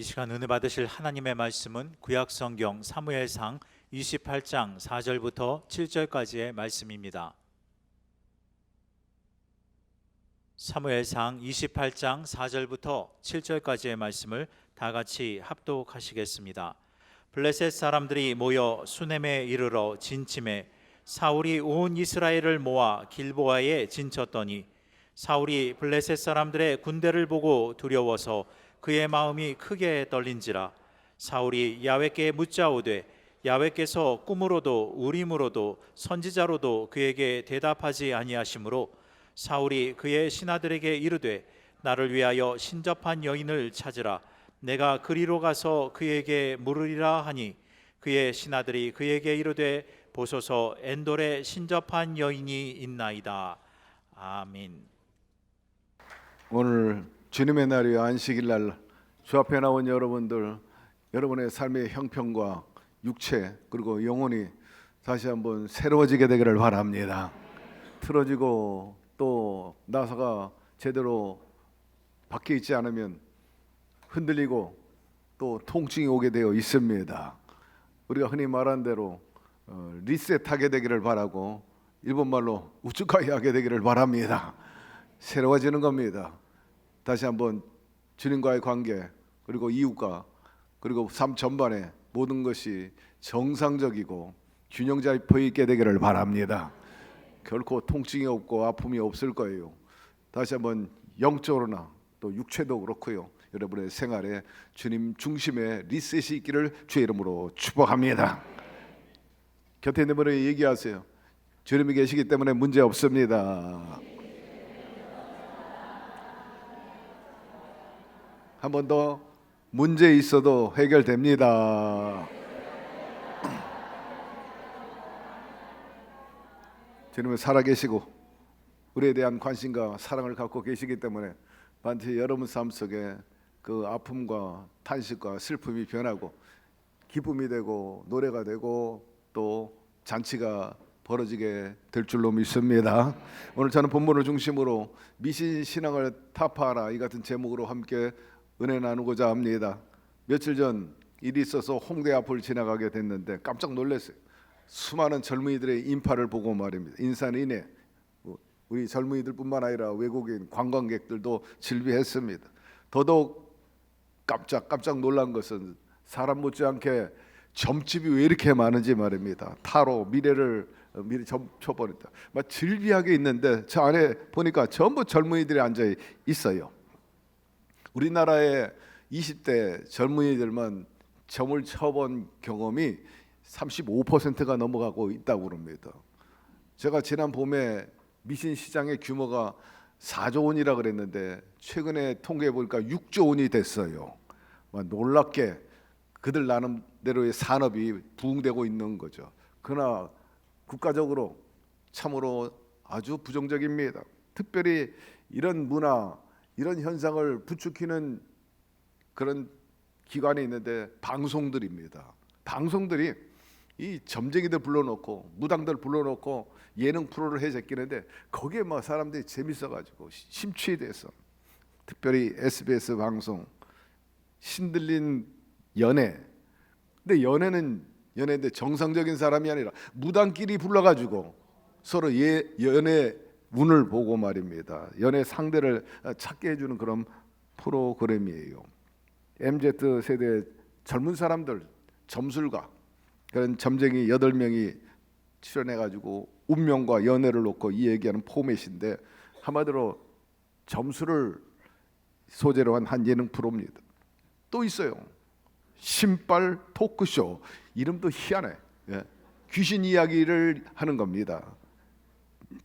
이 시간 은혜 받으실 하나님의 말씀은 구약성경 사무엘상 28장 4절부터 7절까지의 말씀입니다. 사무엘상 28장 4절부터 7절까지의 말씀을 다 같이 합독하시겠습니다. 블레셋 사람들이 모여 수넴에 이르러 진침해 사울이 온 이스라엘을 모아 길보아에 진쳤더니 사울이 블레셋 사람들의 군대를 보고 두려워서 그의 마음이 크게 떨린지라. 사울이 야훼께 묻자오되 야훼께서 꿈으로도 우림으로도 선지자로도 그에게 대답하지 아니하시므로 사울이 그의 신하들에게 이르되 나를 위하여 신접한 여인을 찾으라. 내가 그리로 가서 그에게 물으리라 하니 그의 신하들이 그에게 이르되 보소서 엔돌에 신접한 여인이 있나이다. 아멘. 오늘 주님의 날이 안식일 날 주 앞에 나온 여러분들, 여러분의 삶의 형편과 육체 그리고 영혼이 다시 한번 새로워지게 되기를 바랍니다. 틀어지고 또 나사가 제대로 박혀 있지 않으면 흔들리고 또 통증이 오게 되어 있습니다. 우리가 흔히 말한 대로 리셋하게 되기를 바라고 일본말로 우쭈카이 하게 되기를 바랍니다. 새로워지는 겁니다. 다시 한번 주님과의 관계 그리고 이웃과 그리고 삶 전반에 모든 것이 정상적이고 균형 잡혀 있게 되기를 바랍니다. 결코 통증이 없고 아픔이 없을 거예요. 다시 한번 영적으로나 또 육체도 그렇고요. 여러분의 생활에 주님 중심의 리셋이 있기를 주의 이름으로 축복합니다. 곁에 있는 분에게 얘기하세요. 주님이 계시기 때문에 문제 없습니다. 한 번 더, 문제 있어도 해결됩니다. 주님은 살아계시고 우리에 대한 관심과 사랑을 갖고 계시기 때문에 반드시 여러분 삶 속에 그 아픔과 탄식과 슬픔이 변하고 기쁨이 되고 노래가 되고 또 잔치가 벌어지게 될 줄로 믿습니다. 오늘 저는 본문을 중심으로 미신 신앙을 타파하라 이 같은 제목으로 함께 은혜 나누고자 합니다. 며칠 전 일이 있어서 홍대 앞을 지나가게 됐는데 깜짝 놀랐어요. 수많은 젊은이들의 인파를 보고 말입니다. 인산인해 우리 젊은이들뿐만 아니라 외국인 관광객들도 질비했습니다. 더더욱 깜짝 놀란 것은 사람 못지않게 점집이 왜 이렇게 많은지 말입니다. 타로 미래를 미리 점쳐버렸다. 막 질비하게 있는데 저 안에 보니까 전부 젊은이들이 앉아 있어요. 우리나라의 20대 젊은이들만 점을 쳐본 경험이 35%가 넘어가고 있다고 합니다. 제가 지난 봄에 미신 시장의 규모가 4조 원이라 그랬는데 최근에 통계해 보니까 6조 원이 됐어요. 놀랍게 그들 나름대로의 산업이 부흥되고 있는 거죠. 그러나 국가적으로 참으로 아주 부정적입니다. 특별히 이런 문화, 이런 현상을 부추기는 그런 기관이 있는데 방송들입니다. 방송들이 이 점쟁이들 불러놓고 무당들 불러놓고 예능 프로를 해 제끼는데 거기에 막 사람들이 재밌어가지고 심취돼서 특별히 SBS 방송 신들린 연애. 근데 연애는 연애인데 정상적인 사람이 아니라 무당끼리 불러가지고 서로 연애 운을 보고 말입니다. 연애 상대를 찾게 해주는 그런 프로그램이에요. MZ 세대 젊은 사람들 점술가 그런 점쟁이 8명이 출연해가지고 운명과 연애를 놓고 이 얘기하는 포맷인데 한마디로 점수를 소재로 한 예능 프로입니다. 또 있어요. 신발 토크쇼. 이름도 희한해. 귀신 이야기를 하는 겁니다.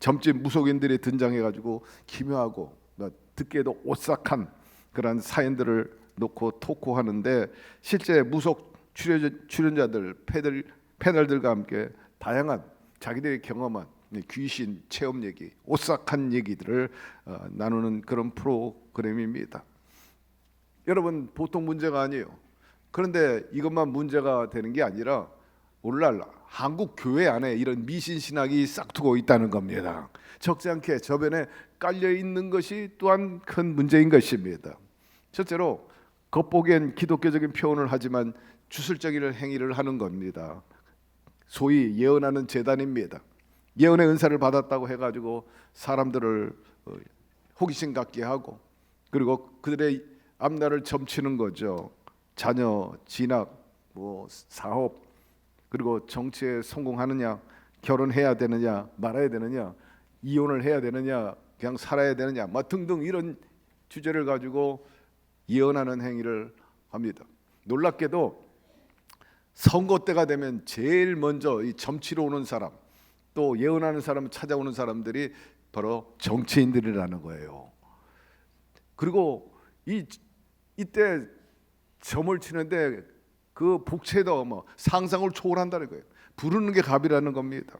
점집 무속인들이 등장해가지고 기묘하고 듣기에도 오싹한 그런 사연들을 놓고 토크하는데 실제 무속 출연자들 패널들과 함께 다양한 자기들이 경험한 귀신 체험 얘기, 오싹한 얘기들을 나누는 그런 프로그램입니다. 여러분 보통 문제가 아니에요. 그런데 이것만 문제가 되는 게 아니라 오늘날 한국 교회 안에 이런 미신 신학이 싹트고 있다는 겁니다. 적지 않게 저변에 깔려 있는 것이 또한 큰 문제인 것입니다. 첫째로 겉보기엔 기독교적인 표현을 하지만 주술적인 행위를 하는 겁니다. 소위 예언하는 제단입니다. 예언의 은사를 받았다고 해가지고 사람들을 호기심 갖게 하고, 그리고 그들의 앞날을 점치는 거죠. 자녀, 진학, 사업, 그리고 정치에 성공하느냐, 결혼해야 되느냐, 말아야 되느냐, 이혼을 해야 되느냐, 그냥 살아야 되느냐, 등등 이런 주제를 가지고 예언하는 행위를 합니다. 놀랍게도 선거 때가 되면 제일 먼저 이 점치러 오는 사람, 또 예언하는 사람을 찾아오는 사람들이 바로 정치인들이라는 거예요. 그리고 이때 점을 치는데 그 복채도 상상을 초월한다는 거예요. 부르는 게 갑이라는 겁니다.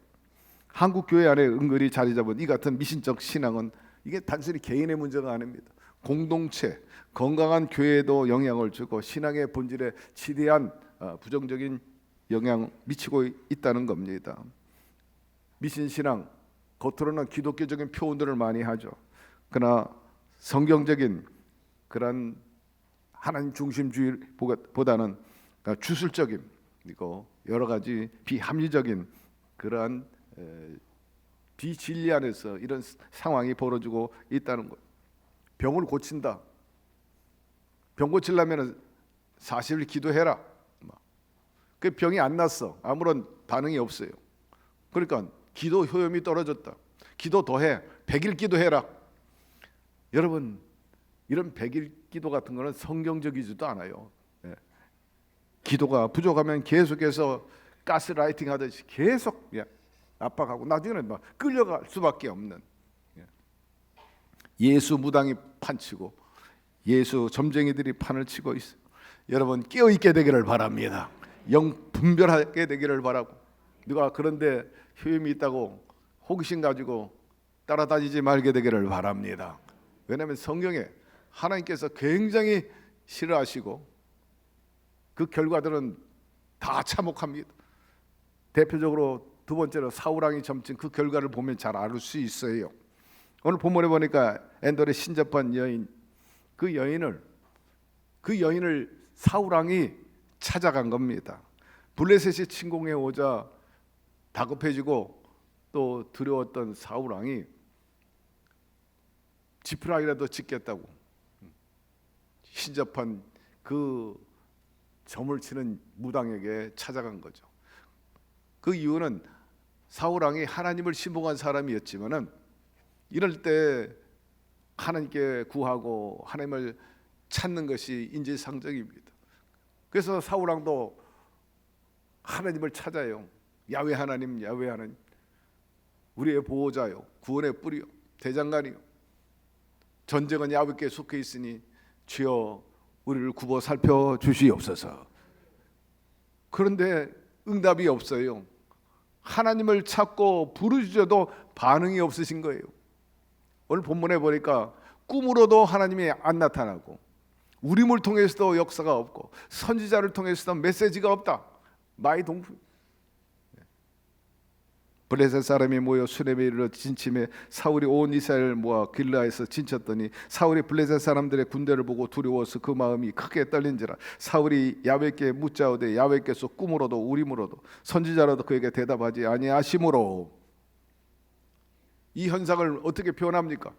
한국 교회 안에 은근히 자리 잡은 이 같은 미신적 신앙은 이게 단순히 개인의 문제가 아닙니다. 공동체, 건강한 교회에도 영향을 주고 신앙의 본질에 지대한 부정적인 영향 미치고 있다는 겁니다. 미신신앙, 겉으로는 기독교적인 표현들을 많이 하죠. 그러나 성경적인 그런 하나님 중심주의보다는 주술적인, 그리고 여러 가지 비합리적인 그러한 비진리 안에서 이런 상황이 벌어지고 있다는 것. 병을 고친다. 병 고치려면 40일 기도해라. 그 병이 안 났어. 아무런 반응이 없어요. 그러니까 기도 효험이 떨어졌다. 기도 더해. 100일 기도해라. 여러분, 이런 100일 기도 같은 거는 성경적이지도 않아요. 기도가 부족하면 계속해서 가스라이팅 하듯이 계속 압박하고 나중에는 끌려갈 수밖에 없는, 예수 무당이 판치고 예수 점쟁이들이 판을 치고 있어요. 여러분, 깨어있게 되기를 바랍니다. 영 분별하게 되기를 바라고, 누가 그런데 효임이 있다고 호기심 가지고 따라다니지 말게 되기를 바랍니다. 왜냐하면 성경에 하나님께서 굉장히 싫어하시고 그 결과들은 다 참혹합니다. 대표적으로 두 번째로 사울왕이 점친 그 결과를 보면 잘 알 수 있어요. 오늘 본문에 보니까 엔돌의 신접한 여인, 그 여인을 사울왕이 찾아간 겁니다. 블레셋이 침공해 오자 다급해지고 또 두려웠던 사울왕이 지푸라기라도 짓겠다고 신접한 그 점을 치는 무당에게 찾아간 거죠. 그 이유는 사울왕이 하나님을 신봉한 사람이었지만은 이럴 때 하나님께 구하고 하나님을 찾는 것이 인지상정입니다. 그래서 사울왕도 하나님을 찾아요. 야훼 하나님, 야훼 하나님, 우리의 보호자요, 구원의 뿌리요, 대장간이요, 전쟁은 야훼께 속해 있으니 주여 우리를 굽어 살펴 주시옵소서. 그런데 응답이 없어요. 하나님을 찾고 부르짖어도 반응이 없으신 거예요. 오늘 본문에 보니까 꿈으로도 하나님이 안 나타나고, 우림을 통해서도 역사가 없고, 선지자를 통해서도 메시지가 없다. 마이 동풍. 블레셋 사람이 모여 수넴에 이르러 진침해 사울이 온 이스라엘을 모아 길라에서 진쳤더니 사울이 블레셋 사람들의 군대를 보고 두려워서 그 마음이 크게 떨린지라. 사울이 야훼께 묻자오되 야훼께서 꿈으로도 우림으로도 선지자로도 그에게 대답하지 아니하시므로. 이 현상을 어떻게 표현합니까?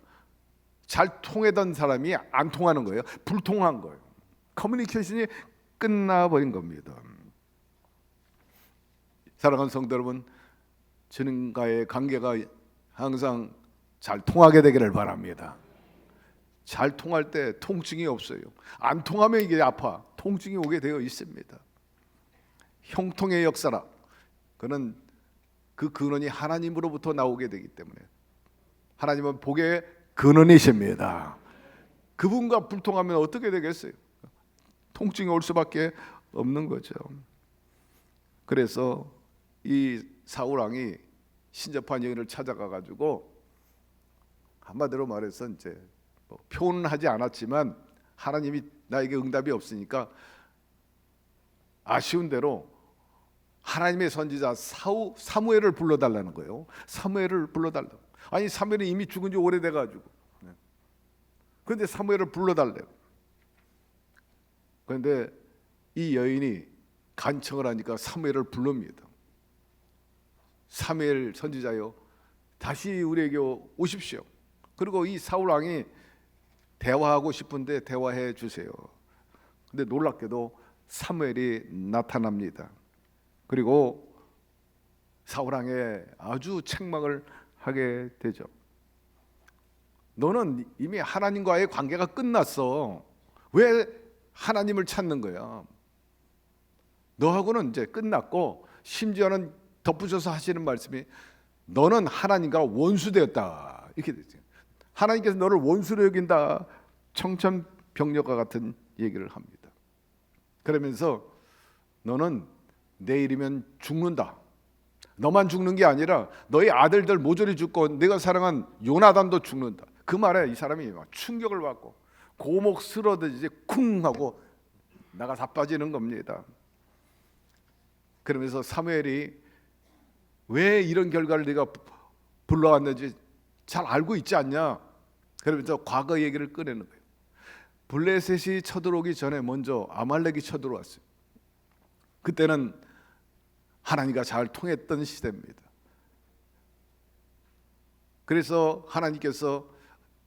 잘 통하던 사람이 안 통하는 거예요. 불통한 거예요. 커뮤니케이션이 끝나버린 겁니다. 사랑하는 성도 여러분, 주님과의 관계가 항상 잘 통하게 되기를 바랍니다. 잘 통할 때 통증이 없어요. 안 통하면 이게 아파. 통증이 오게 되어 있습니다. 형통의 역사라. 그는 그 근원이 하나님으로부터 나오게 되기 때문에 하나님은 복의 근원이십니다. 그분과 불통하면 어떻게 되겠어요? 통증이 올 수밖에 없는 거죠. 그래서 이 사울왕이 신접한 여인을 찾아가 가지고 한마디로 말해서 이제 표현은 하지 않았지만 하나님이 나에게 응답이 없으니까 아쉬운 대로 하나님의 선지자 사무엘을 불러달라는 거예요. 사무엘을 불러달라고. 아니 사무엘이 이미 죽은 지 오래돼 가지고, 그런데 사무엘을 불러달래요. 그런데 이 여인이 간청을 하니까 사무엘을 부릅니다. 사무엘 선지자요, 다시 우리에게 오십시오. 그리고 이 사울 왕이 대화하고 싶은데 대화해 주세요. 근데 놀랍게도 사무엘이 나타납니다. 그리고 사울 왕에 아주 책망을 하게 되죠. 너는 이미 하나님과의 관계가 끝났어. 왜 하나님을 찾는 거야? 너하고는 이제 끝났고, 심지어는 덧붙여서 하시는 말씀이 너는 하나님과 원수되었다, 이렇게 되죠. 하나님께서 너를 원수로 여긴다, 청천벽력과 같은 얘기를 합니다. 그러면서 너는 내일이면 죽는다. 너만 죽는 게 아니라 너희 아들들 모조리 죽고 내가 사랑한 요나단도 죽는다. 그 말에 이 사람이 막 충격을 받고 고목 쓰러지지 쿵 하고 나가 자빠지는 겁니다. 그러면서 사무엘이 왜 이런 결과를 네가 불러왔는지 잘 알고 있지 않냐? 그러면서 과거 얘기를 꺼내는 거예요. 블레셋이 쳐들어오기 전에 먼저 아말렉이 쳐들어왔어요. 그때는 하나님과 잘 통했던 시대입니다. 그래서 하나님께서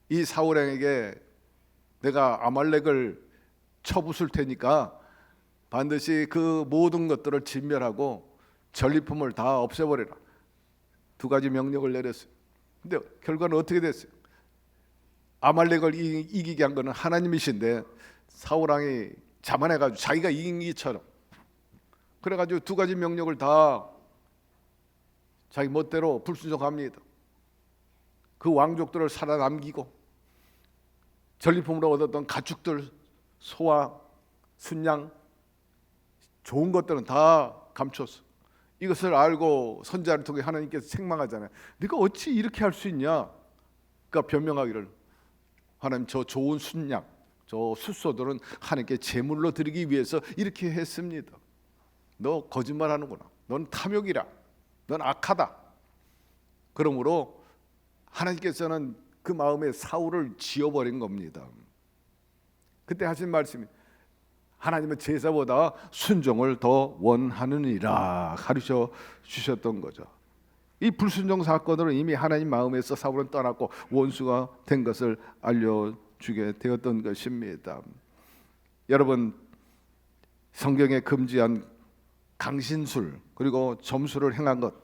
이 사울왕에게 내가 아말렉을 쳐부술 테니까 반드시 그 모든 것들을 진멸하고 전리품을 다 없애버리라, 두 가지 명령을 내렸어요. 근데 결과는 어떻게 됐어요? 아말렉을 이기게 한 거는 하나님이신데 사울왕이 자만해가지고 자기가 이긴 것처럼 그래가지고 두 가지 명령을 다 자기 멋대로 불순종합니다. 그 왕족들을 살아남기고 전리품으로 얻었던 가축들, 소와 순양, 좋은 것들은 다 감췄어. 이것을 알고 선지자를 통해 하나님께서 책망하잖아요. 네가 어찌 이렇게 할 수 있냐? 그러니까 변명하기를, 하나님 저 좋은 순양, 저 숫소들은 하나님께 제물로 드리기 위해서 이렇게 했습니다. 너 거짓말하는구나. 넌 탐욕이라. 넌 악하다. 그러므로 하나님께서는 그 마음에 사울을 지어버린 겁니다. 그때 하신 말씀이 하나님은 제사보다 순종을 더 원하느니라 가르쳐 주셨던 거죠. 이 불순종 사건으로 이미 하나님 마음에서 사울은 떠났고 원수가 된 것을 알려주게 되었던 것입니다. 여러분, 성경에 금지한 강신술 그리고 점수를 행한 것,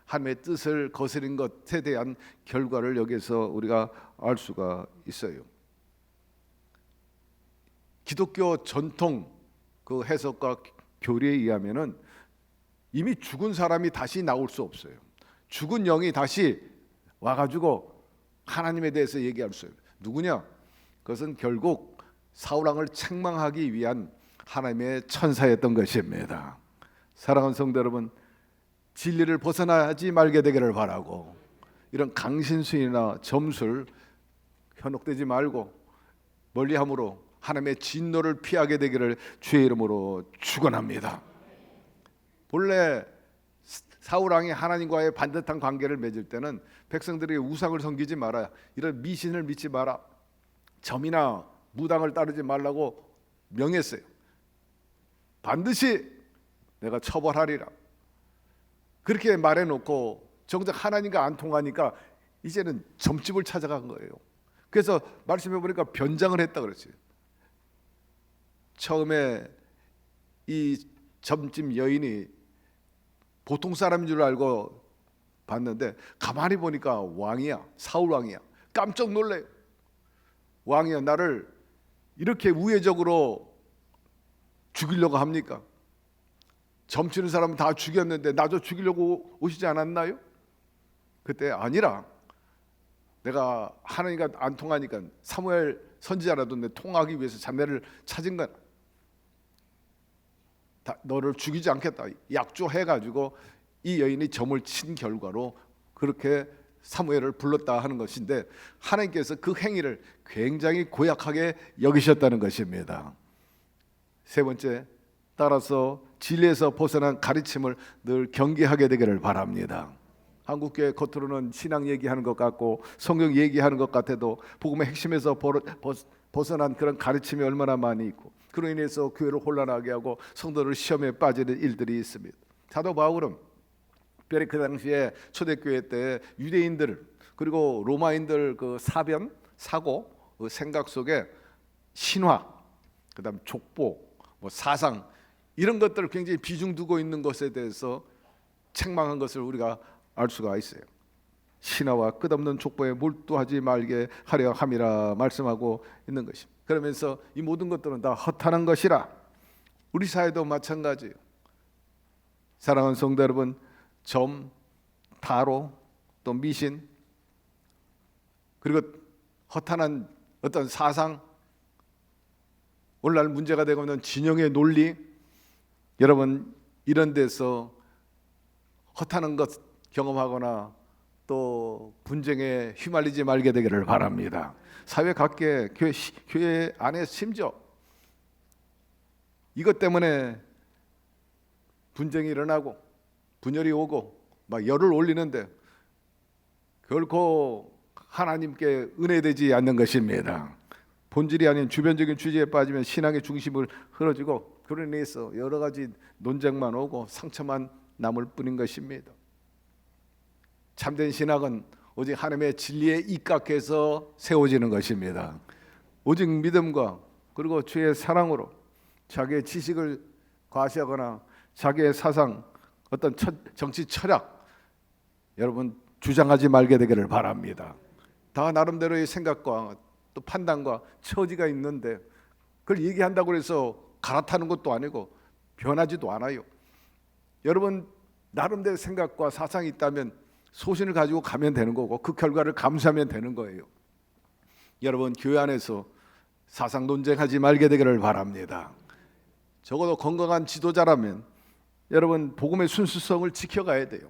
하나님의 뜻을 거스린 것에 대한 결과를 여기서 우리가 알 수가 있어요. 기독교 전통 그 해석과 교리에 의하면은 이미 죽은 사람이 다시 나올 수 없어요. 죽은 영이 다시 와가지고 하나님에 대해서 얘기할 수 없어요. 누구냐? 그것은 결국 사울왕을 책망하기 위한 하나님의 천사였던 것입니다. 사랑하는 성도 여러분, 진리를 벗어나지 말게 되기를 바라고, 이런 강신술이나 점술 현혹되지 말고 멀리함으로 하나님의 진노를 피하게 되기를 주의 이름으로 축원합니다. 본래 사울왕이 하나님과의 반듯한 관계를 맺을 때는 백성들이 우상을 섬기지 마라, 이런 미신을 믿지 마라, 점이나 무당을 따르지 말라고 명했어요. 반드시 내가 처벌하리라 그렇게 말해놓고 정작 하나님과 안 통하니까 이제는 점집을 찾아간 거예요. 그래서 말씀해 보니까 변장을 했다 그랬어요. 처음에 이 점집 여인이 보통 사람인 줄 알고 봤는데 가만히 보니까 왕이야, 사울 왕이야. 깜짝 놀래요. 왕이야, 나를 이렇게 우회적으로 죽이려고 합니까? 점치는 사람은 다 죽였는데 나도 죽이려고 오시지 않았나요? 그때 아니라 내가 하나님과 안 통하니까 사무엘 선지자라도 내 통하기 위해서 자네를 찾은 거야. 너를 죽이지 않겠다 약조해가지고 이 여인이 점을 친 결과로 그렇게 사무엘을 불렀다 하는 것인데, 하나님께서 그 행위를 굉장히 고약하게 여기셨다는 것입니다. 세 번째, 따라서 진리에서 벗어난 가르침을 늘 경계하게 되기를 바랍니다. 한국교회 겉으로는 신앙 얘기하는 것 같고 성경 얘기하는 것 같아도 복음의 핵심에서 벗어난 그런 가르침이 얼마나 많이 있고, 그로 인해서 교회를 혼란하게 하고 성도를 시험에 빠지는 일들이 있습니다. 사도 바울은 특별히 그 당시에 초대교회 때 유대인들 그리고 로마인들 그 사변, 사고, 그 생각 속에 신화, 그다음 족보, 뭐 사상 이런 것들을 굉장히 비중 두고 있는 것에 대해서 책망한 것을 우리가 알 수가 있어요. 신화와 끝없는 족보에 몰두하지 말게 하려 함이라 말씀하고 있는 것입니다. 그러면서 이 모든 것들은 다 허탄한 것이라. 우리 사회도 마찬가지예요. 사랑하는 성도 여러분, 점, 타로, 또 미신, 그리고 허탄한 어떤 사상, 오늘날 문제가 되고 있는 진영의 논리, 여러분 이런 데서 허탄한 것 경험하거나 또 분쟁에 휘말리지 말게 되기를 바랍니다. 사회 각계, 교회 안에 심지어 이것 때문에 분쟁이 일어나고 분열이 오고 막 열을 올리는데 결코 하나님께 은혜되지 않는 것입니다. 본질이 아닌 주변적인 취지에 빠지면 신앙의 중심을 흐려지고 그로 인해서 여러 가지 논쟁만 오고 상처만 남을 뿐인 것입니다. 참된 신학은 오직 하나님의 진리에 입각해서 세워지는 것입니다. 오직 믿음과 그리고 주의 사랑으로 자기의 지식을 과시하거나 자기의 사상, 어떤 정치 철학 여러분 주장하지 말게 되기를 바랍니다. 다 나름대로의 생각과 또 판단과 처지가 있는데 그걸 얘기한다고 해서 갈아타는 것도 아니고 변하지도 않아요. 여러분 나름대로 생각과 사상이 있다면 소신을 가지고 가면 되는 거고 그 결과를 감수하면 되는 거예요. 여러분 교회 안에서 사상 논쟁하지 말게 되기를 바랍니다. 적어도 건강한 지도자라면 여러분 복음의 순수성을 지켜가야 돼요.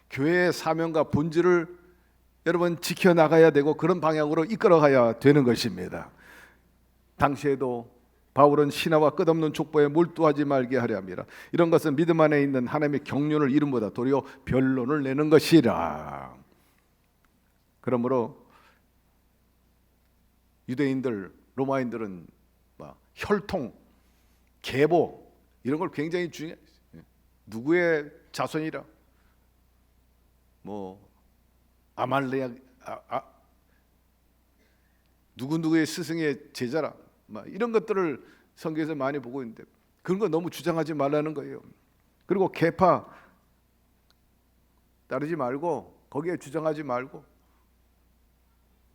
교회의 사명과 본질을 여러분 지켜나가야 되고 그런 방향으로 이끌어가야 되는 것입니다. 당시에도 바울은 신화와 끝없는 족보에 몰두하지 말게 하려 함이라. 이런 것은 믿음 안에 있는 하나님의 경륜을 이름보다 도리어 변론을 내는 것이라. 그러므로 유대인들, 로마인들은 혈통, 계보 이런 걸 굉장히 중요해요. 누구의 자손이라, 뭐 아말렉, 누구누구의 스승의 제자라, 이런 것들을 성경에서 많이 보고 있는데 그런 거 너무 주장하지 말라는 거예요. 그리고 계파 따르지 말고 거기에 주장하지 말고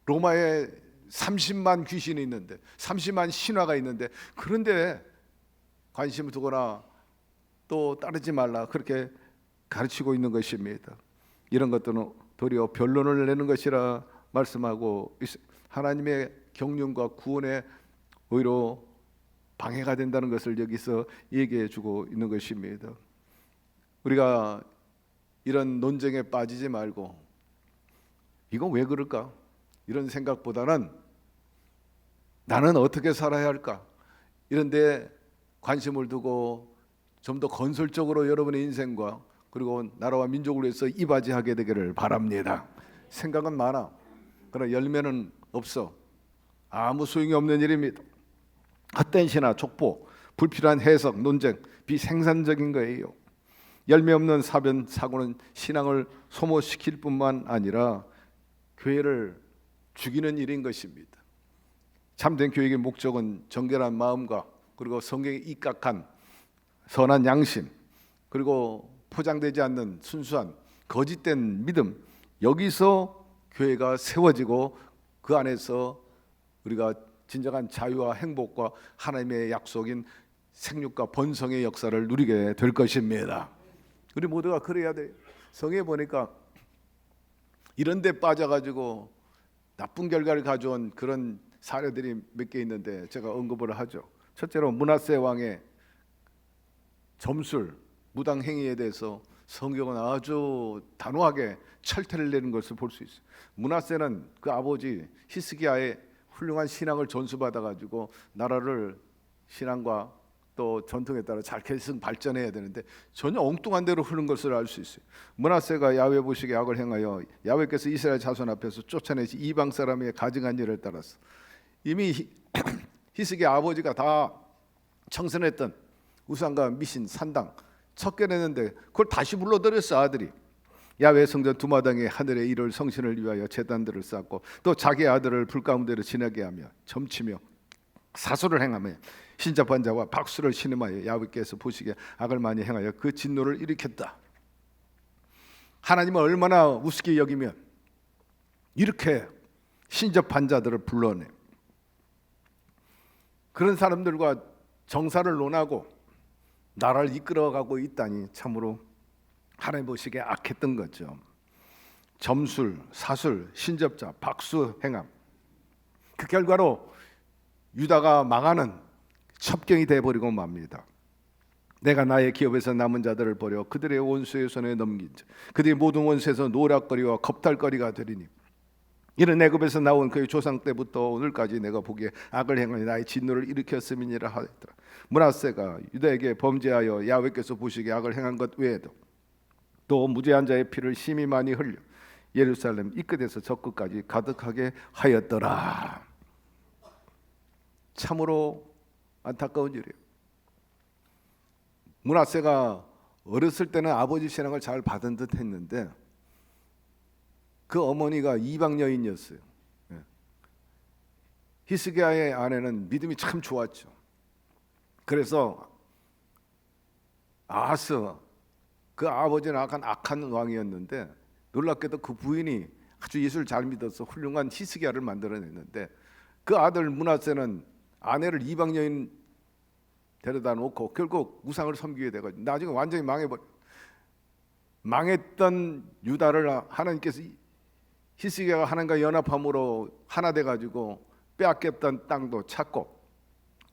로마에 30만 귀신이 있는데 30만 신화가 있는데 그런데 관심을 두거나 또 따르지 말라 그렇게 가르치고 있는 것입니다. 이런 것들은 도리어 변론을 내는 것이라 말씀하고 있어요. 하나님의 경륜과 구원에 오히려 방해가 된다는 것을 여기서 얘기해 주고 있는 것입니다. 우리가 이런 논쟁에 빠지지 말고 이건 왜 그럴까? 이런 생각보다는 나는 어떻게 살아야 할까? 이런 데 관심을 두고 좀 더 건설적으로 여러분의 인생과 그리고 나라와 민족을 위해서 이바지하게 되기를 바랍니다. 생각은 많아. 그러나 열매는 없어. 아무 소용이 없는 일입니다. 헛된 신화, 족보, 불필요한 해석, 논쟁, 비생산적인 거예요. 열매 없는 사변, 사고는 신앙을 소모시킬 뿐만 아니라 교회를 죽이는 일인 것입니다. 참된 교육의 목적은 정결한 마음과 그리고 성경에 입각한 선한 양심 그리고 포장되지 않는 순수한 거짓된 믿음, 여기서 교회가 세워지고 그 안에서 우리가 진정한 자유와 행복과 하나님의 약속인 생육과 번성의 역사를 누리게 될 것입니다. 우리 모두가 그래야 돼요. 성경에 보니까 이런 데 빠져가지고 나쁜 결과를 가져온 그런 사례들이 몇 개 있는데 제가 언급을 하죠. 첫째로 므낫세 왕의 점술, 무당 행위에 대해서 성경은 아주 단호하게 철퇴를 내는 것을 볼 수 있어요. 므낫세는 그 아버지 히스기야의 훌륭한 신앙을 전수받아가지고 나라를 신앙과 또 전통에 따라 잘 계승 발전해야 되는데 전혀 엉뚱한 대로 흐른 것을 알 수 있어요. 므낫세가 야훼 보시기에 악을 행하여 야훼께서 이스라엘 자손 앞에서 쫓아내시 이방 사람의 가증한 일을 따라서 이미 히스기야 아버지가 다 청선했던 우상과 미신 산당 척결했는데 그걸 다시 불러들였어. 아들이 야훼 성전 두마당에 하늘의 일을 성신을 위하여 제단들을 쌓고 또 자기 아들을 불 가운데로 지나게 하며 점치며 사수를 행하며 신접한 자와 박수를 신음하여 야훼께서 보시기에 악을 많이 행하여 그 진노를 일으켰다. 하나님은 얼마나 우습게 여기면 이렇게 신접한 자들을 불러내. 그런 사람들과 정사를 논하고 나라를 이끌어가고 있다니 참으로 하나님 보시기에 악했던 거죠. 점술, 사술, 신접자, 박수 행함. 그 결과로 유다가 망하는 첩경이 되어버리고 맙니다. 내가 나의 기업에서 남은 자들을 버려 그들의 원수의 손에 넘긴 자 그들이 모든 원수에서 노략거리와 겁탈거리가 되리니 이는 애굽에서 나온 그의 조상 때부터 오늘까지 내가 보기에 악을 행하니 나의 진노를 일으켰음이니라 하더라. 므낫세가 유다에게 범죄하여 야훼께서 보시기에 악을 행한 것 외에도 또 무죄한 자의 피를 심히 많이 흘려 예루살렘 이 끝에서 저 끝까지 가득하게 하였더라. 참으로 안타까운 일이에요. 므낫세가 어렸을 때는 아버지 신앙을 잘 받은 듯 했는데 그 어머니가 이방 여인이었어요. 히스기야의 아내는 믿음이 참 좋았죠. 그래서 아하스 그 아버지는 악한 왕이었는데 놀랍게도 그 부인이 아주 예수를 잘 믿어서 훌륭한 히스기야를 만들어냈는데 그 아들 므낫세는 아내를 이방 여인 데려다 놓고 결국 우상을 섬기게 돼가지고 나중에 완전히 망했던 유다를 하나님께서 히스기야가 하나님과 연합함으로 하나 돼가지고 빼앗겼던 땅도 찾고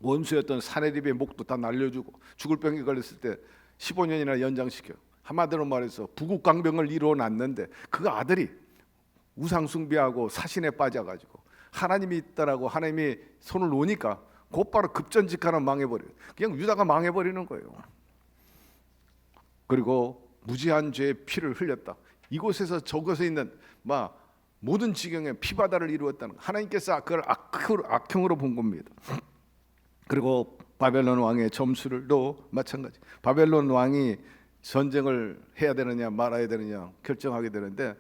원수였던 사내립의 목도 다 날려주고 죽을 병이 걸렸을 때 15년이나 연장시켜. 한마디로 말해서 부국강병을 이루어놨는데 그 아들이 우상 숭배하고 사신에 빠져가지고 하나님이 있다라고 하나님이 손을 놓으니까 곧바로 급전직하는 망해버려요. 그냥 유다가 망해버리는 거예요. 그리고 무지한 죄의 피를 흘렸다. 이곳에서 저곳에 있는 모든 지경에 피바다를 이루었다는 거. 하나님께서 그걸 악형으로 본 겁니다. 그리고 바벨론 왕의 점수를도 마찬가지. 바벨론 왕이 전쟁을 해야 되느냐 말아야 되느냐 결정하게 되는데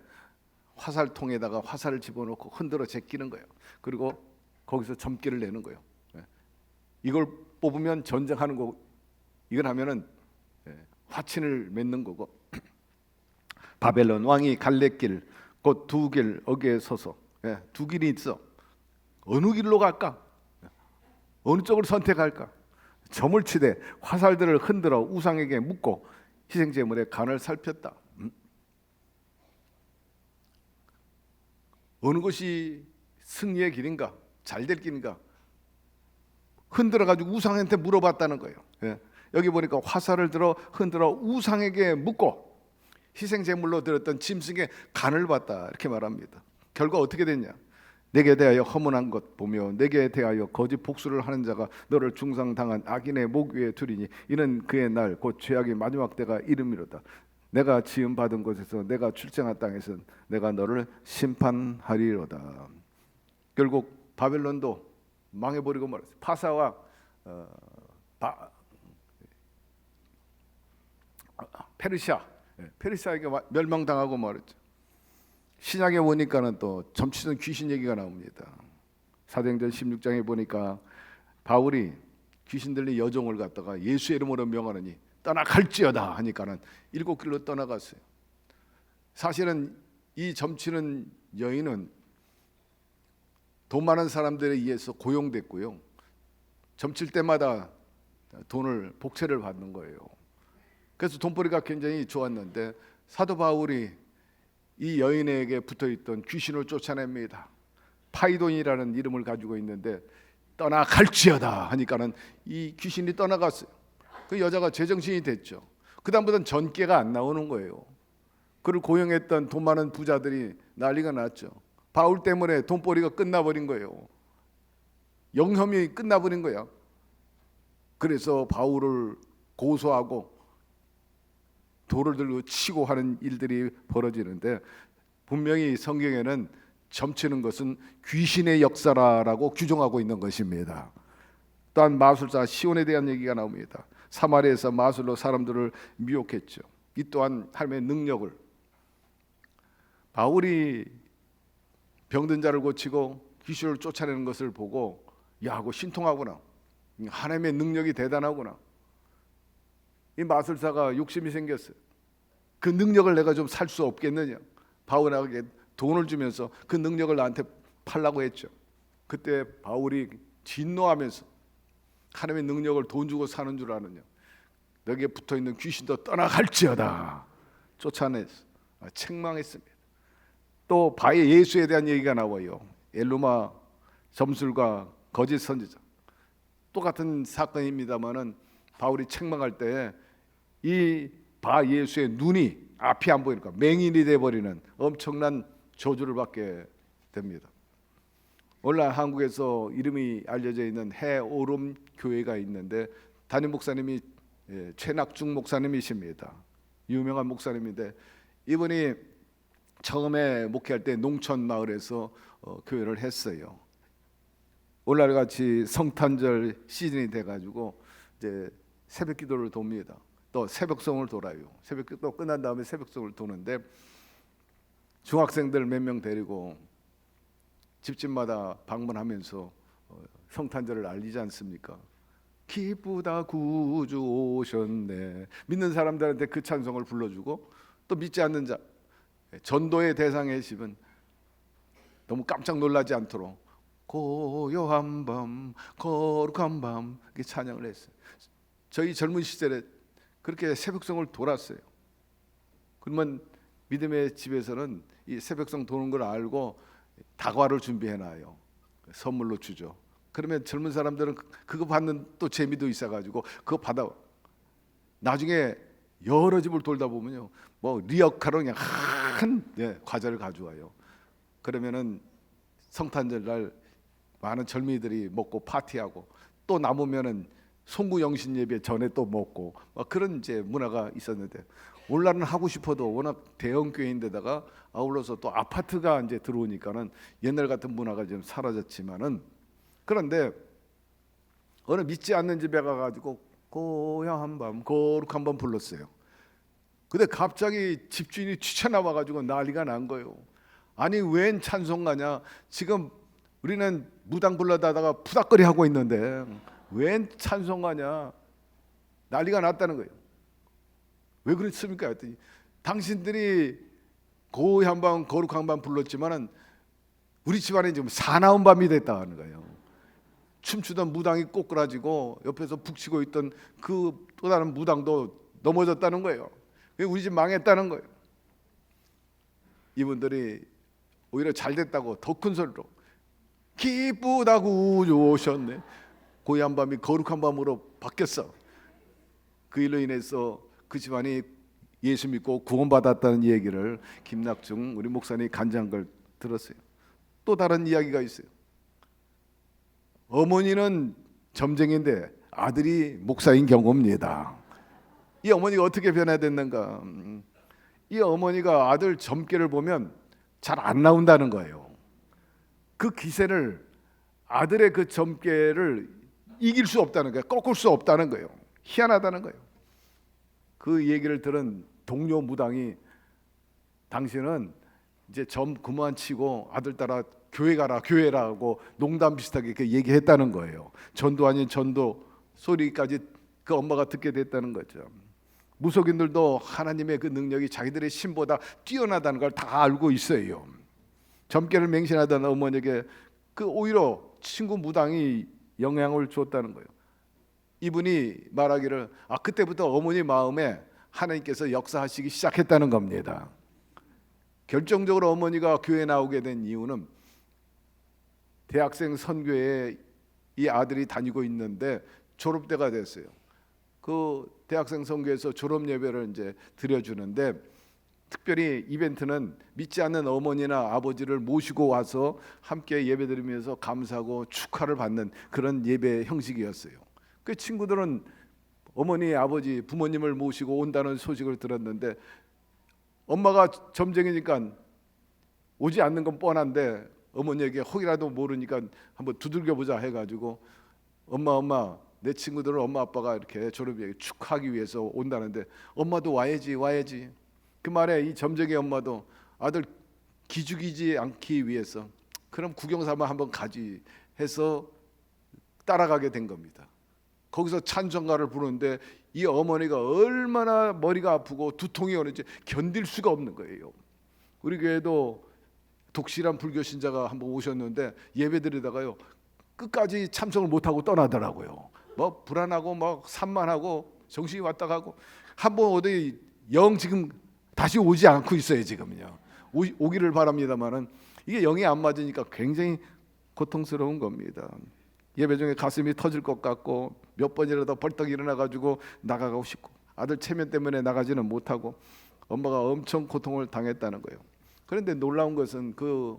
화살통에다가 화살을 집어넣고 흔들어 제끼는 거예요. 그리고 거기서 점괘를 내는 거예요. 이걸 뽑으면 전쟁하는 거고 이걸 하면은 화친을 맺는 거고 바벨론 왕이 갈래길 곧 두 길 어귀에 서서 두 길이 있어. 어느 길로 갈까? 어느 쪽을 선택할까? 점을 치되 화살들을 흔들어 우상에게 묻고 희생제물의 간을 살폈다. 어느 것이 승리의 길인가? 잘될 길인가? 흔들어가지고 우상한테 물어봤다는 거예요. 여기 보니까 화살을 들어 흔들어 우상에게 묻고 희생제물로 드렸던 짐승의 간을 봤다 이렇게 말합니다. 결과 어떻게 됐냐? 내게 대하여 허문한 것 보며 내게 대하여 거짓 복수를 하는 자가 너를 중상당한 악인의 목 위에 두리니 이는 그의 날 곧 죄악의 마지막 때가 이름이로다. 내가 지음 받은 곳에서 내가 출생한 땅에서 내가 너를 심판하리로다. 결국 바벨론도 망해버리고 말았어요. 파사와 페르시아에게 멸망당하고 말했죠. 신약에 보니까는 또 점치던 귀신 얘기가 나옵니다. 사도행전 16장에 보니까 바울이 귀신 들린 여종을 갖다가 예수의 이름으로 명하느니 떠나갈지어다 하니까는 7길로 떠나갔어요. 사실은 이 점치는 여인은 돈 많은 사람들에 의해서 고용됐고요. 점칠 때마다 복채를 받는 거예요. 그래서 돈벌이가 굉장히 좋았는데 사도 바울이 이 여인에게 붙어있던 귀신을 쫓아냅니다. 파이돈이라는 이름을 가지고 있는데 떠나갈지어다 하니까는 이 귀신이 떠나갔어요. 그 여자가 제정신이 됐죠. 그 다음부터는 전개가 안 나오는 거예요. 그를 고용했던 돈 많은 부자들이 난리가 났죠. 바울 때문에 돈벌이가 끝나버린 거예요. 영혐이 끝나버린 거야. 그래서 바울을 고소하고 돌을 들고 치고 하는 일들이 벌어지는데 분명히 성경에는 점치는 것은 귀신의 역사라고 규정하고 있는 것입니다. 또한 마술사 시온에 대한 얘기가 나옵니다. 사마리아에서 마술로 사람들을 미혹했죠. 이 또한 하나님의 능력을, 바울이 병든 자를 고치고 귀신을 쫓아내는 것을 보고 야 하고 신통하구나, 하나님의 능력이 대단하구나. 이 마술사가 욕심이 생겼어요. 그 능력을 내가 좀 살 수 없겠느냐. 바울에게 돈을 주면서 그 능력을 나한테 팔라고 했죠. 그때 바울이 진노하면서 하나님의 능력을 돈 주고 사는 줄 아느냐, 너에게 붙어있는 귀신도 떠나갈지어다 쫓아냈어. 책망했습니다. 또 바의 예수에 대한 얘기가 나와요. 엘루마 점술과 거짓 선지자, 똑같은 사건입니다만은 바울이 책망할 때 이 바 예수의 눈이 앞이 안 보이니까 맹인이 돼버리는 엄청난 저주를 받게 됩니다. 오늘날 한국에서 이름이 알려져 있는 해오름 교회가 있는데 담임 목사님이 최낙중 목사님이십니다. 유명한 목사님인데 이분이 처음에 목회할 때 농촌 마을에서 교회를 했어요. 오늘날 같이 성탄절 시즌이 돼가지고 이제 새벽 기도를 돕니다. 또 새벽송을 돌아요. 새벽 기도 끝난 다음에 새벽송을 도는데 중학생들 몇 명 데리고 집집마다 방문하면서 성탄절을 알리지 않습니까? 기쁘다 구주 오셨네. 믿는 사람들한테 그 찬송을 불러주고, 또 믿지 않는 자, 전도의 대상의 집은 너무 깜짝 놀라지 않도록 고요한 밤 거룩한 밤 이렇게 찬양을 했어요. 저희 젊은 시절에 그렇게 새벽송을 돌았어요. 그러면 믿음의 집에서는 이 새벽송 도는 걸 알고 다과를 준비해놔요. 선물로 주죠. 그러면 젊은 사람들은 그거 받는 또 재미도 있어가지고 그거 받아. 나중에 여러 집을 돌다 보면요, 뭐 리어카로 그냥 큰 과자를 가져와요. 그러면은 성탄절 날 많은 젊은이들이 먹고 파티하고, 또 남으면은 송구 영신 예배 전에 또 먹고, 그런 이제 문화가 있었는데, 오늘날은 하고 싶어도 워낙 대형 교회인데다가 아울러서 또 아파트가 이제 들어오니까는 옛날 같은 문화가 좀 사라졌지만은, 그런데 어느 믿지 않는 집에 가가지고 고요한 밤 거룩한 밤 불렀어요. 근데 갑자기 집주인이 뛰쳐나와가지고 난리가 난 거예요. 아니 웬 찬송가냐, 지금 우리는 무당 불러다가 푸닥거리 하고 있는데 웬 찬송가냐, 난리가 났다는 거예요. 왜 그렇습니까? 했더니 당신들이 고요한 밤 거룩한 밤 불렀지만은 우리 집안에 지금 사나운 밤이 됐다는 거예요. 춤추던 무당이 꼬꾸라지고 옆에서 북치고 있던 그 또 다른 무당도 넘어졌다는 거예요. 우리 집 망했다는 거예요. 이분들이 오히려 잘 됐다고 더 큰 소리로 기쁘다고 오셨네. 고요한 밤이 거룩한 밤으로 바뀌었어. 그 일로 인해서 그 집안이 예수 믿고 구원받았다는 얘기를 김낙중 우리 목사님이 간증한 걸 들었어요. 또 다른 이야기가 있어요. 어머니는 점쟁인데 아들이 목사인 경우입니다. 이 어머니가 어떻게 변화됐는가? 이 어머니가 아들 점괘를 보면 잘 안 나온다는 거예요. 그 기세를, 아들의 그 점괘를 이길 수 없다는 거예요. 꺾을 수 없다는 거예요. 희한하다는 거예요. 그 얘기를 들은 동료 무당이 당신은 이제 점 그만 치고 아들 따라 교회 가라, 교회라고 농담 비슷하게 그 얘기했다는 거예요. 전도 아닌 전도 소리까지 그 엄마가 듣게 됐다는 거죠. 무속인들도 하나님의 그 능력이 자기들의 신보다 뛰어나다는 걸 다 알고 있어요. 점괘를 맹신하던 어머니에게 그 오히려 친구 무당이 영향을 줬다는 거예요. 이분이 말하기를 그때부터 어머니 마음에 하나님께서 역사하시기 시작했다는 겁니다. 결정적으로 어머니가 교회에 나오게 된 이유는 대학생 선교에 이 아들이 다니고 있는데 졸업대가 됐어요. 그 대학생 선교에서 졸업 예배를 이제 드려주는데, 특별히 이벤트는 믿지 않는 어머니나 아버지를 모시고 와서 함께 예배드리면서 감사하고 축하를 받는 그런 예배 형식이었어요. 그 친구들은 어머니, 아버지, 부모님을 모시고 온다는 소식을 들었는데 엄마가 점쟁이니까 오지 않는 건 뻔한데 어머니에게 혹이라도 모르니까 한번 두들겨 보자 해가지고 엄마 내 친구들은 엄마 아빠가 이렇게 졸업이 축하하기 위해서 온다는데 엄마도 와야지. 그 말에 이 점쟁이 엄마도 아들 기죽이지 않기 위해서 그럼 구경 삼아 한번 가지 해서 따라가게 된 겁니다. 거기서 찬송가를 부르는데 이 어머니가 얼마나 머리가 아프고 두통이 오는지 견딜 수가 없는 거예요. 우리 교회도 독실한 불교 신자가 한번 오셨는데 예배드리다가요 끝까지 참석을 못하고 떠나더라고요. 뭐 불안하고 막 산만하고 정신이 왔다 가고 한번 어디 영 지금 다시 오지 않고 있어요. 지금요 오기를 바랍니다만은 이게 영이 안 맞으니까 굉장히 고통스러운 겁니다. 예배 중에 가슴이 터질 것 같고 몇 번이라도 벌떡 일어나 가지고 나가고 싶고 아들 체면 때문에 나가지는 못하고 엄마가 엄청 고통을 당했다는 거예요. 그런데 놀라운 것은 그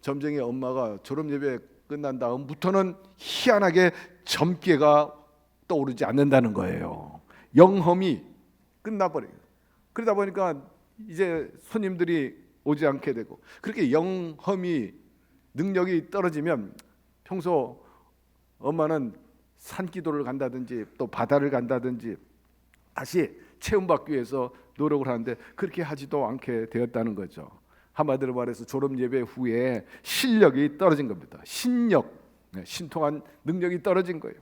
점쟁이 엄마가 졸업 예배 끝난 다음부터는 희한하게 점괘가 떠오르지 않는다는 거예요. 영험이 끝나버려요. 그러다 보니까 이제 손님들이 오지 않게 되고 그렇게 영험이 능력이 떨어지면 평소 엄마는 산기도를 간다든지 또 바다를 간다든지 다시 체험받기 위해서 노력을 하는데 그렇게 하지도 않게 되었다는 거죠. 한마디로 말해서 졸업 예배 후에 실력이 떨어진 겁니다. 신통한 능력이 떨어진 거예요.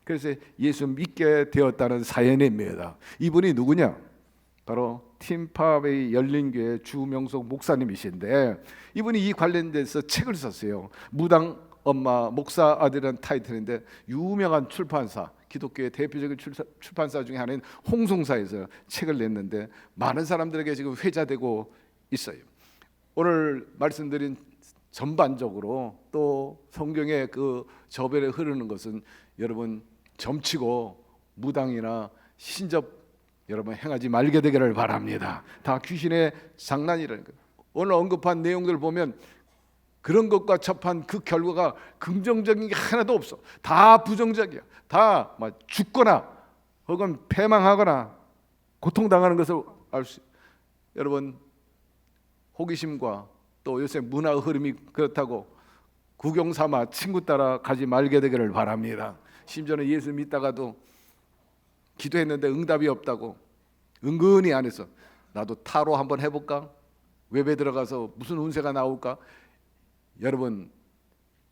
그래서 예수 믿게 되었다는 사연입니다. 이분이 누구냐? 바로 팀파웨이 열린교회 주명석 목사님이신데 이분이 이 관련돼서 책을 썼어요. 무당 엄마 목사 아들이라는 타이틀인데 유명한 출판사 기독교의 대표적인 출판사 중에 하나인 홍송사에서 책을 냈는데 많은 사람들에게 지금 회자되고 있어요. 오늘 말씀드린 전반적으로 또 성경의 그 저변에 흐르는 것은 여러분 점치고 무당이나 신접 여러분 행하지 말게 되기를 바랍니다. 다 귀신의 장난이라는 거예요. 오늘 언급한 내용들 보면 그런 것과 접한 그 결과가 긍정적인 게 하나도 없어. 다 부정적이야. 다 죽거나 혹은 패망하거나 고통당하는 것을 알 수. 여러분 호기심과 또 요새 문화 흐름이 그렇다고 구경 삼아 친구 따라 가지 말게 되기를 바랍니다. 심지어는 예수 믿다가도 기도했는데 응답이 없다고 은근히 안에서 나도 타로 한번 해볼까? 웹에 들어가서 무슨 운세가 나올까? 여러분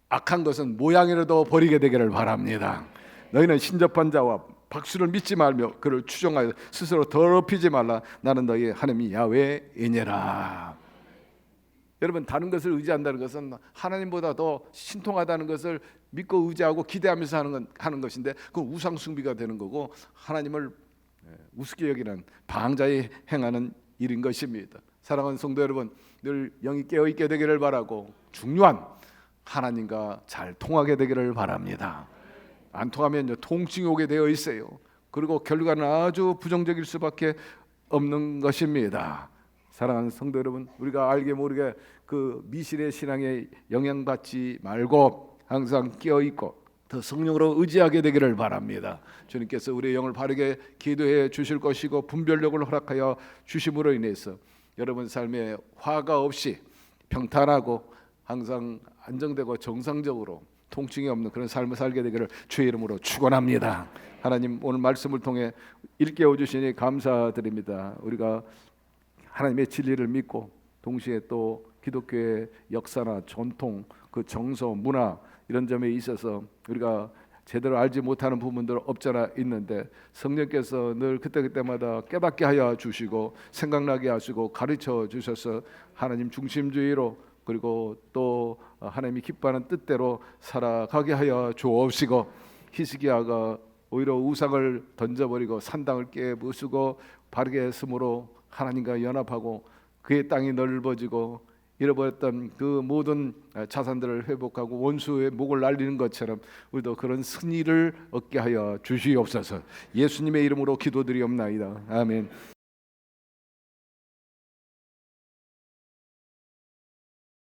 악한 것은 모양이라도 버리게 되기를 바랍니다. 너희는 신접한 자와 박수를 믿지 말며 그를 추종하여 스스로 더럽히지 말라. 나는 너희 하나님 야훼이니라. 여러분 다른 것을 의지한다는 것은 하나님보다 더 신통하다는 것을 믿고 의지하고 기대하면서 하는 것인데 그건 우상 숭배가 되는 거고 하나님을 우습게 여기는 방자에 행하는 일인 것입니다. 사랑하는 성도 여러분, 늘 영이 깨어 있게 되기를 바라고 중요한 하나님과 잘 통하게 되기를 바랍니다. 안 통하면 통증이 오게 되어 있어요. 그리고 결과는 아주 부정적일 수밖에 없는 것입니다. 사랑하는 성도 여러분, 우리가 알게 모르게 그 미신의 신앙에 영향받지 말고 항상 깨어 있고 더 성령으로 의지하게 되기를 바랍니다. 주님께서 우리의 영을 바르게 기도해 주실 것이고 분별력을 허락하여 주심으로 인해서 여러분 삶에 화가 없이 평탄하고 항상 안정되고 정상적으로 통증이 없는 그런 삶을 살게 되기를 주의 이름으로 축원합니다. 하나님 오늘 말씀을 통해 일깨워 주시니 감사드립니다. 우리가 하나님의 진리를 믿고 동시에 또 기독교의 역사나 전통, 그 정서, 문화 이런 점에 있어서 우리가 제대로 알지 못하는 부분들 없잖아 있는데 성령께서 늘 그때그때마다 깨닫게 하여 주시고 생각나게 하시고 가르쳐 주셔서 하나님 중심주의로 그리고 또 하나님이 기뻐하는 뜻대로 살아가게 하여 주옵시고 히스기야가 오히려 우상을 던져버리고 산당을 깨부수고 바르게 했으므로 하나님과 연합하고 그의 땅이 넓어지고 잃어버렸던 그 모든 자산들을 회복하고 원수의 목을 날리는 것처럼 우리도 그런 승리를 얻게 하여 주시옵소서. 예수님의 이름으로 기도드리옵나이다. 아멘.